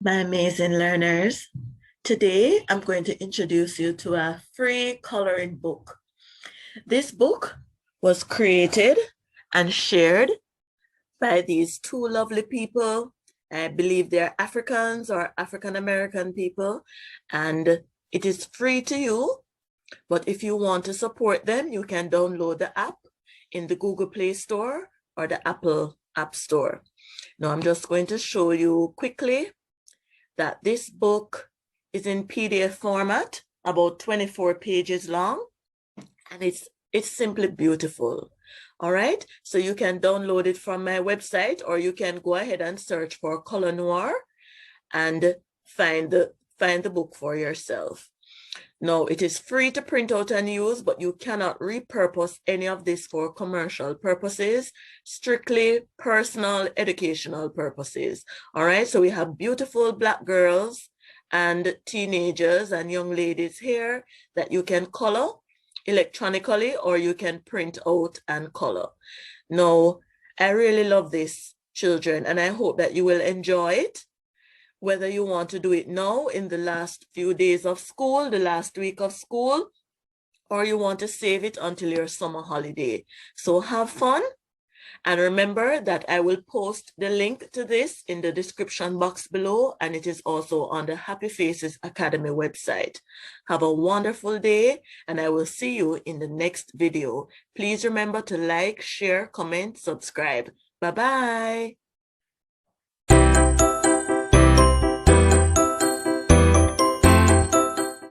my amazing learners. Today, I'm going to introduce you to a free coloring book. This book was created and shared by these two lovely people. I believe they're Africans or African-American people, and it is free to you. But if you want to support them, you can download the app in the Google Play Store or the Apple App Store. Now, I'm just going to show you quickly that this book is in PDF format, about 24 pages long, and it's simply beautiful. All right, so you can download it from my website, or you can go ahead and search for Color Noir and find the book for yourself. Now, it is free to print out and use, but you cannot repurpose any of this for commercial purposes, strictly personal educational purposes. All right, so we have beautiful Black girls and teenagers and young ladies here that you can color electronically, or you can print out and color. Now, I really love this, children, and I hope that you will enjoy it. Whether you want to do it now in the last few days of school, the last week of school, or you want to save it until your summer holiday. So have fun. And remember that I will post the link to this in the description box below, and it is also on the Happy Faces Academy website. Have a wonderful day, and I will see you in the next video. Please remember to like, share, comment, subscribe. Bye-bye.